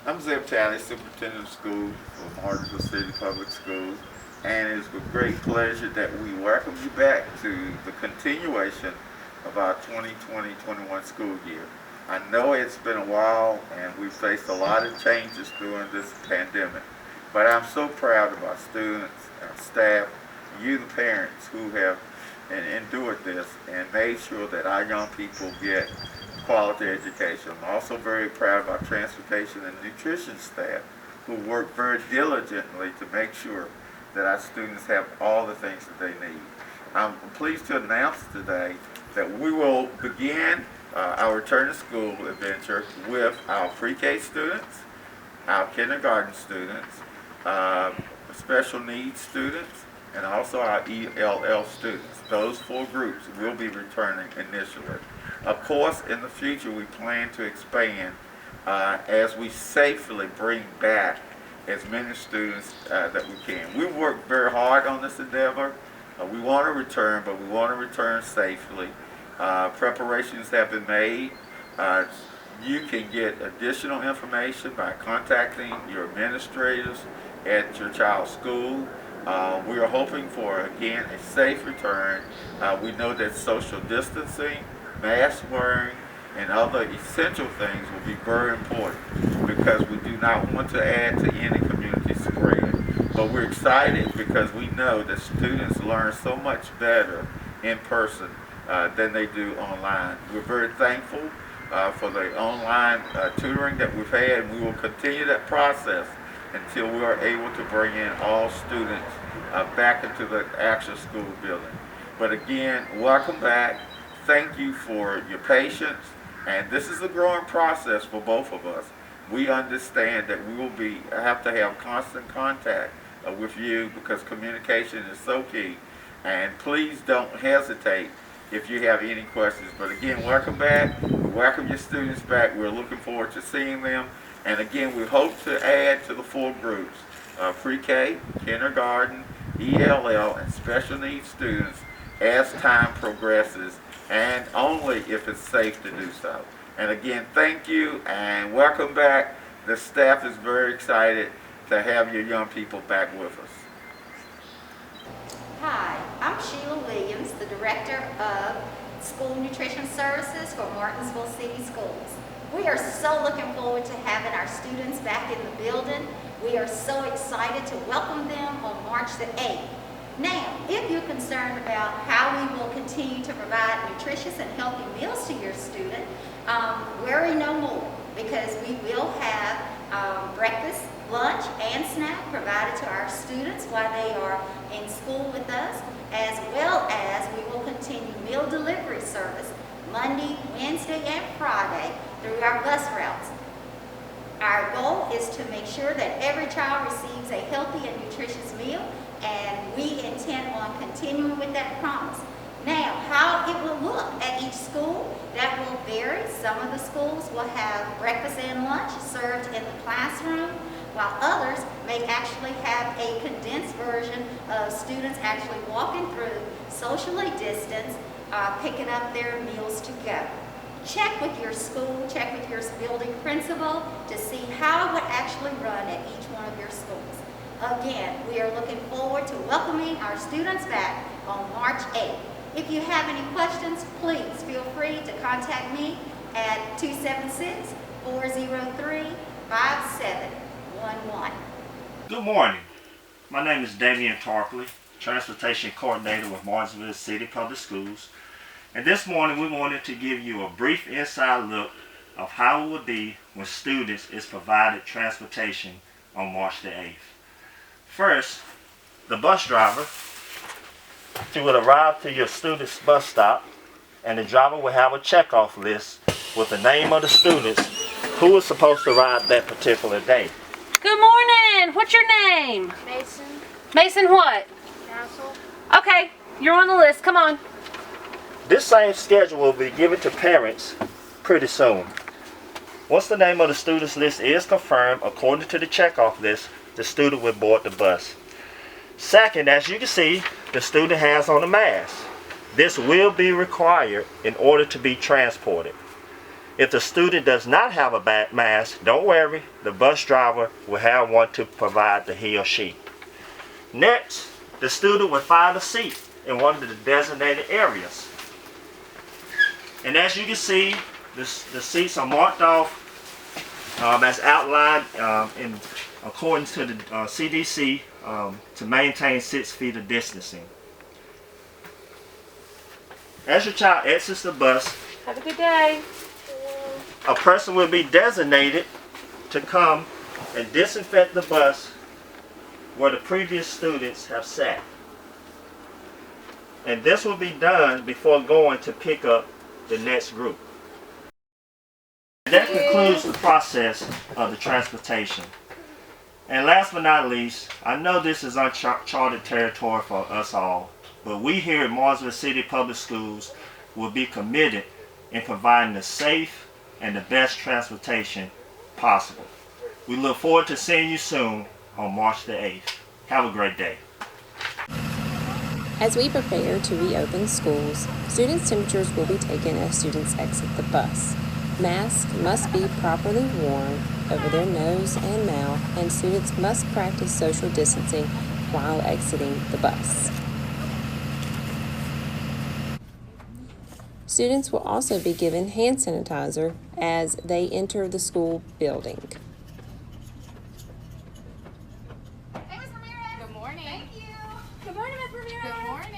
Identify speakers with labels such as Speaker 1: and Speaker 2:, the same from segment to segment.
Speaker 1: I'm Talley, Superintendent of Schools for Martinsville City Public Schools, and it's with great pleasure that we welcome you back to the continuation of our 2020-21 school year. I know it's been a while and we've faced a lot of changes during this pandemic, but I'm so proud of our students, our staff, you the parents who have endured this and made sure that our young people get quality education. I'm also very proud of our transportation and nutrition staff who work very diligently to make sure that our students have all the things that they need. I'm pleased to announce today that we will begin our return to school adventure with our pre-K students, our kindergarten students, special needs students, and also our ELL students. Those 4 groups will be returning initially. Of course, in the future, we plan to expand as we safely bring back as many students that we can. We worked very hard on this endeavor. We want to return, but we want to return safely. Preparations have been made. You can get additional information by contacting your administrators at your child's school. We are hoping for, again, a safe return. We know that social distancing, mask wearing, and other essential things will be very important because we do not want to add to any community spread. But we're excited because we know that students learn so much better in person than they do online. We're very thankful for the online tutoring that we've had, and we will continue that process until we are able to bring in all students back into the actual school building. But again, welcome back. Thank you for your patience, and this is a growing process for both of us. We understand that we will have to have constant contact with you because communication is so key, and please don't hesitate if you have any questions. But again, welcome back. We welcome your students back. We're looking forward to seeing them, and again, we hope to add to the 4 groups, pre-K, kindergarten, ELL, and special needs students as time progresses, and only if it's safe to do so. And again, thank you and welcome back. The staff is very excited to have your young people back with us.
Speaker 2: Hi, I'm Sheila Williams, the Director of School Nutrition Services for Martinsville City Schools. We are so looking forward to having our students back in the building. We are so excited to welcome them on March the 8th. Now, if you're concerned about how we will continue to provide nutritious and healthy meals to your student, worry no more, because we will have breakfast, lunch, and snack provided to our students while they are in school with us, as well as we will continue meal delivery service Monday, Wednesday, and Friday through our bus routes. Our goal is to make sure that every child receives a healthy and nutritious meal, and we intend on continuing with that promise. Now, how it will look at each school, that will vary. Some of the schools will have breakfast and lunch served in the classroom, while others may actually have a condensed version of students actually walking through, socially distanced, picking up their meals together. Check with your school, check with your building principal to see how it would actually run at each one of your schools. Again, we are looking forward to welcoming our students back on March 8th. If you have any questions, please feel free to contact me at 276-403-5711.
Speaker 3: Good morning. My name is Damien, Tarpley, Transportation Coordinator with Martinsville City Public Schools. And this morning we wanted to give you a brief inside look of how it would be when students is provided transportation on March the 8th. First, the bus driver, she would arrive to your student's bus stop, and the driver will have a checkoff list with the name of the students who is supposed to ride that particular day.
Speaker 4: Good morning. What's your name?
Speaker 5: Mason.
Speaker 4: Mason what?
Speaker 5: Castle.
Speaker 4: Okay, you're on the list. Come on.
Speaker 3: This same schedule will be given to parents pretty soon. Once the name of the student's list is confirmed according to the checkoff list, the student will board the bus. Second, as you can see, the student has on a mask. This will be required in order to be transported. If the student does not have a mask, don't worry, the bus driver will have one to provide to he or she. Next, the student will find a seat in one of the designated areas. And as you can see, the seats are marked off as outlined according to the CDC to maintain 6 feet of distancing. As your child exits the bus,
Speaker 4: Have a good day.
Speaker 3: a person will be designated to come and disinfect the bus where the previous students have sat. And this will be done before going to pick up the next group. That concludes the process of the transportation. And last but not least, I know this is uncharted territory for us all, but we here at Martinsville City Public Schools will be committed in providing the safe and the best transportation possible. We look forward to seeing you soon on March the 8th. Have a great day.
Speaker 5: As we prepare to reopen schools, students' temperatures will be taken as students exit the bus. Masks must be properly worn over their nose and mouth, and students must practice social distancing while exiting the bus. Students will also be given hand sanitizer as they enter the school building.
Speaker 2: Hey, Ms. Ramirez.
Speaker 6: Good morning.
Speaker 2: Thank you. Good morning, Ms. Ramirez.
Speaker 6: Good morning.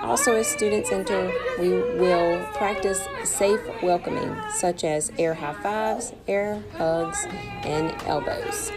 Speaker 5: Also, as students enter, we will practice safe welcoming, such as air high fives, air hugs, and elbows.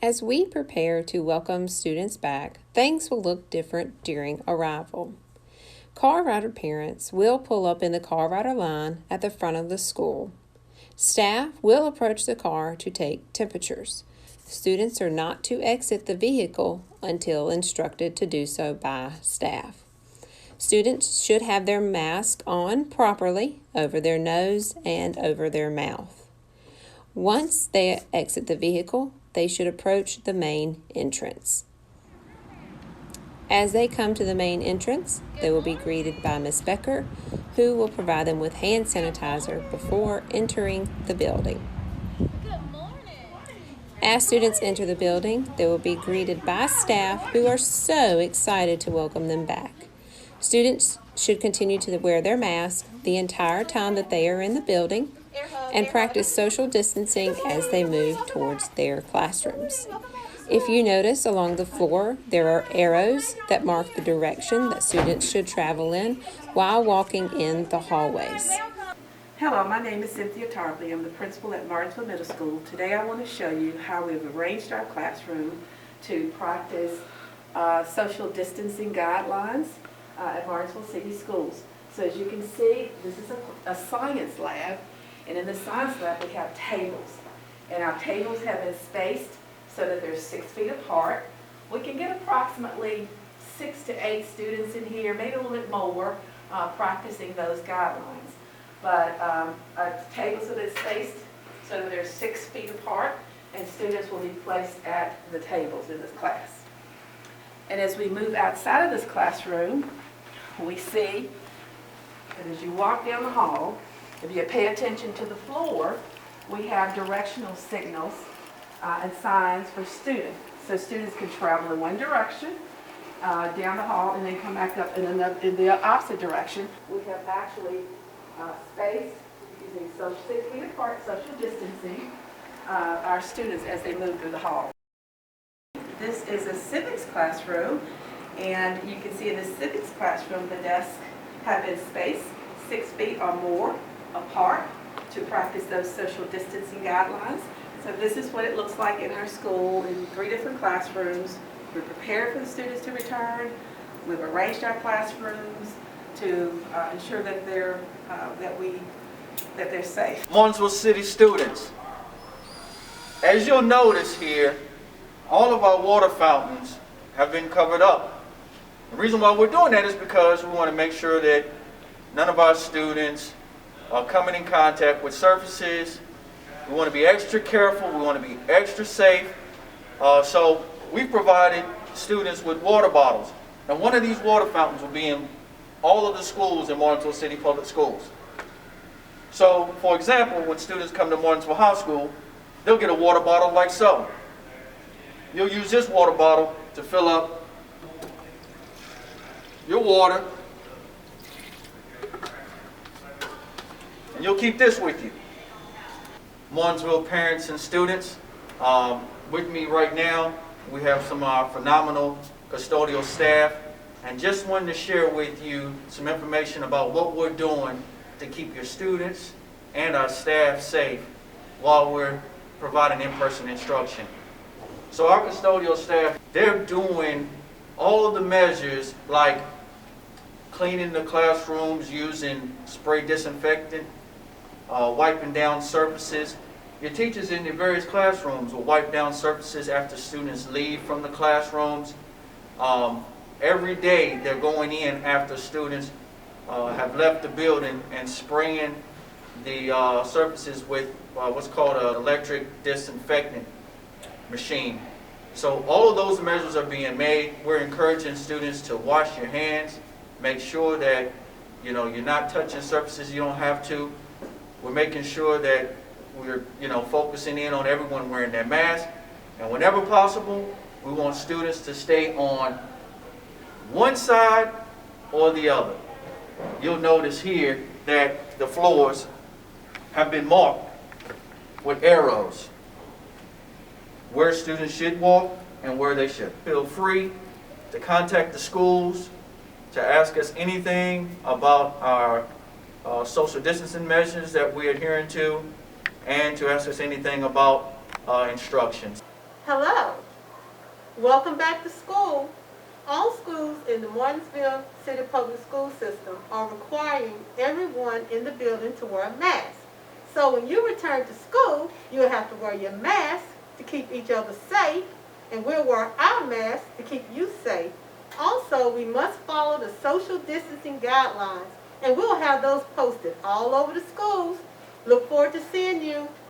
Speaker 5: As we prepare to welcome students back, things will look different during arrival. Car rider parents will pull up in the car rider line at the front of the school. Staff will approach the car to take temperatures. Students are not to exit the vehicle until instructed to do so by staff. Students should have their mask on properly over their nose and over their mouth. Once they exit the vehicle, they should approach the main entrance. As they come to the main entrance, they will be greeted by Ms. Becker, who will provide them with hand sanitizer before entering the building. As students enter the building, they will be greeted by staff who are so excited to welcome them back. Students should continue to wear their mask the entire time that they are in the building and practice social distancing as they move towards their classrooms. If you notice along the floor, there are arrows that mark the direction that students should travel in while walking in the hallways.
Speaker 7: Hello, my name is Cynthia Tarpley. I'm the principal at Martinsville Middle School. Today I want to show you how we've arranged our classroom to practice social distancing guidelines at Martinsville City Schools. So as you can see, this is a science lab, and in the science lab we have tables. And our tables have been spaced so that they're 6 feet apart. We can get approximately 6 to 8 students in here, maybe a little bit more, practicing those guidelines. But our tables have been spaced so that they're 6 feet apart, and students will be placed at the tables in this class. And as we move outside of this classroom, we see that as you walk down the hall, if you pay attention to the floor, we have directional signals and signs for students. So students can travel in one direction down the hall and then come back up in the opposite direction. We have actually spaced, using 6 feet apart, social distancing, our students as they move through the hall. This is a civics classroom, and you can see in the civics classroom the desks have been spaced 6 feet or more apart to practice those social distancing guidelines. So this is what it looks like in our school in 3 different classrooms. We're prepared for the students to return. We've arranged our classrooms to ensure that they're safe.
Speaker 1: Martinsville City students, as you'll notice here, all of our water fountains have been covered up. The reason why we're doing that is because we want to make sure that none of our students are coming in contact with surfaces
Speaker 6: We want to be extra careful. We want to be extra safe. So we've provided students with water bottles. Now, one of these water fountains will be in all of the schools in Martinsville City Public Schools. So, for example, when students come to Martinsville High School, they'll get a water bottle like so. You'll use this water bottle to fill up your water, and you'll keep this with you. Martinsville parents and students, with me right now, we have some phenomenal custodial staff, and just wanted to share with you some information about what we're doing to keep your students and our staff safe while we're providing in-person instruction. So our custodial staff, they're doing all of the measures like cleaning the classrooms using spray disinfectant, wiping down surfaces. Your teachers in the various classrooms will wipe down surfaces after students leave from the classrooms. Every day they're going in after students have left the building and spraying the surfaces with what's called an electric disinfectant machine. So all of those measures are being made. We're encouraging students to wash your hands, make sure that you're not touching surfaces you don't have to. We're making sure that we're focusing in on everyone wearing their mask, and whenever possible, we want students to stay on one side or the other. You'll notice here that the floors have been marked with arrows where students should walk and where they should. Feel free to contact the schools to ask us anything about our social distancing measures that we're adhering to, and to ask us anything about instructions.
Speaker 8: Hello. Welcome back to school. All schools in the Martinsville City Public School system are requiring everyone in the building to wear a mask. So when you return to school, you'll have to wear your mask to keep each other safe, and we'll wear our masks to keep you safe. Also, we must follow the social distancing guidelines, and we'll have those posted all over the schools. Look forward to seeing you.